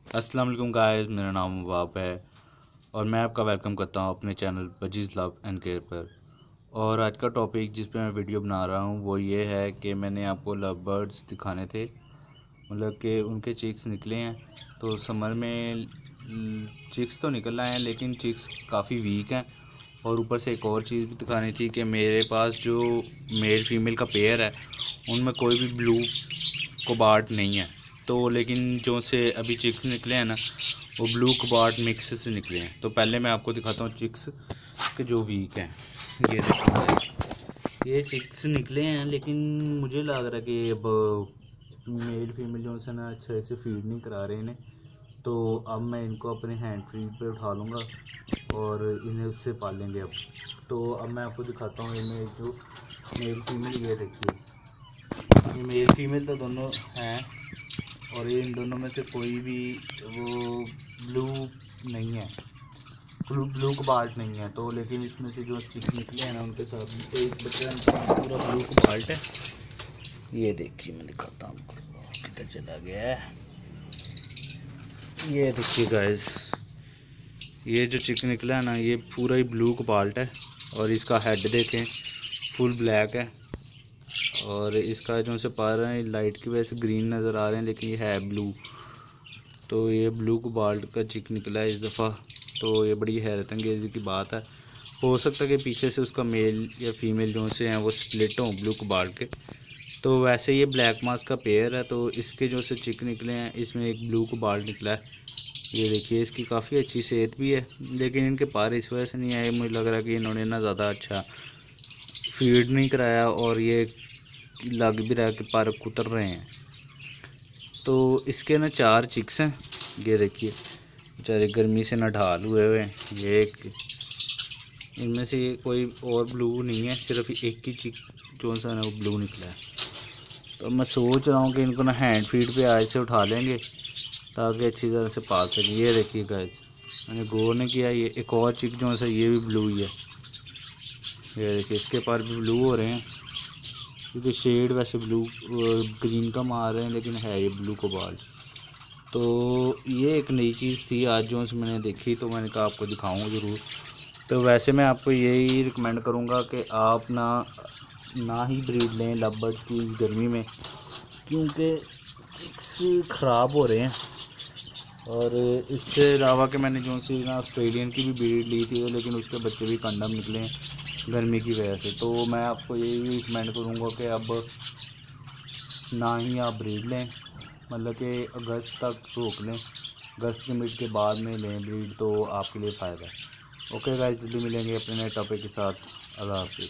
अस्सलाम वालेकुम गाइस, मेरा नाम वहाब है और मैं आपका वेलकम करता हूं अपने channel budgies love and care पर। और आज का टॉपिक जिस पे मैं वीडियो बना रहा हूं वो ये है कि मैंने आपको लव बर्ड्स दिखाने थे, मतलब कि उनके चिक्स निकले हैं। तो समर में चिक्स तो निकल आए हैं लेकिन चिक्स काफ़ी वीक हैं। और ऊपर से एक और चीज़ भी दिखानी थी कि मेरे पास जो मेल फीमेल का पेयर है उनमें कोई भी ब्लू कोबार्ड नहीं है। तो लेकिन जो से अभी चिक्स निकले हैं ना, वो ब्लू कोबार्ड मिक्स से निकले हैं। तो पहले मैं आपको दिखाता हूँ चिक्स के जो वीक हैं। ये देखिए, ये चिक्स निकले हैं लेकिन मुझे लग रहा है कि अब मेल फीमेल जो से ना अच्छे से फीड नहीं करा रहे इन्हें। तो अब मैं इनको अपने हैंड फीड पे उठा लूँगा और इन्हें उससे पालेंगे अब। तो अब मैं आपको दिखाता हूँ इनमें जो मेल फीमेल, ये देखिए, ये मेल फीमेल तो दोनों हैं और ये इन दोनों में से कोई भी वो ब्लू नहीं है, ब्लू कबाल्ट नहीं है। तो लेकिन इसमें से जो चिक्स निकले हैं ना उनके साथ एक बच्चा पूरा ब्लू कबाल्ट है। ये देखिए, मैं दिखाता हूँ किधर चला गया है। ये देखिए गाइस, ये जो चिक निकला है ना ये पूरा ही ब्लू कबाल्ट है और इसका हेड देखें फुल ब्लैक है। और इसका जो से पर है लाइट की वजह से ग्रीन नज़र आ रहे हैं लेकिन ये है ब्लू। तो ये ब्लू कोबाल्ट का चिक निकला है इस दफ़ा। तो ये बड़ी हैरत अंगेज़ी की बात है। हो सकता है कि पीछे से उसका मेल या फीमेल जो से हैं वो स्प्लिट हों ब्लू कोबाल्ट के। तो वैसे ये ब्लैक मास्क का पेयर है। तो इसके जो से चिक निकले हैं इसमें एक ब्लू कोबाल्ट निकला है। ये देखिए, इसकी काफ़ी अच्छी सेहत भी है लेकिन इनके पर इस वजह से नहीं आए, मुझे लग रहा है कि इन्होंने ना ज़्यादा अच्छा फीड नहीं कराया और ये लग भी रहा कि पर कुतर रहे हैं। तो इसके ना 4 चिक्स हैं। ये देखिए, बेचारे गर्मी से नढाल हुए हुए हैं। ये एक इनमें से ये कोई और ब्लू नहीं है, सिर्फ एक ही चिक जो सा ना वो ब्लू निकला है। तो मैं सोच रहा हूँ कि इनको ना हैंड फीड पे आज से उठा लेंगे ताकि अच्छी तरह से पाल सकें। ये देखिए गाइस, मैंने गौर नहीं किया, ये एक और चिक जो सा ये भी ब्लू ही है। ये देखिए, इसके पर भी ब्लू हो रहे हैं क्योंकि शेड वैसे ब्लू ग्रीन का मार रहे हैं लेकिन है ये ब्लू कोबाल्ट। तो ये एक नई चीज़ थी आज जो मैंने देखी, तो मैंने कहा आपको दिखाऊंगा ज़रूर। तो वैसे मैं आपको यही रिकमेंड करूंगा कि आप ना ही ब्रीड लें लव बर्ड्स की इस गर्मी में, क्योंकि चिक्स ख़राब हो रहे हैं। और इससे अलावा कि मैंने जो सी ना ऑस्ट्रेलियन की भी ब्रीड ली थी लेकिन उसके बच्चे भी कंडम निकले हैं गर्मी की वजह से। तो मैं आपको यही रिकमेंड करूँगा कि अब ना ही आप ब्रीड लें, मतलब कि अगस्त तक रोक लें, अगस्त के मिड के बाद में लें ब्रीड, तो आपके लिए फ़ायदा है। ओके गाइस, जल्दी मिलेंगे अपने नए टॉपिक के साथ। अल्लाह हाफिज़।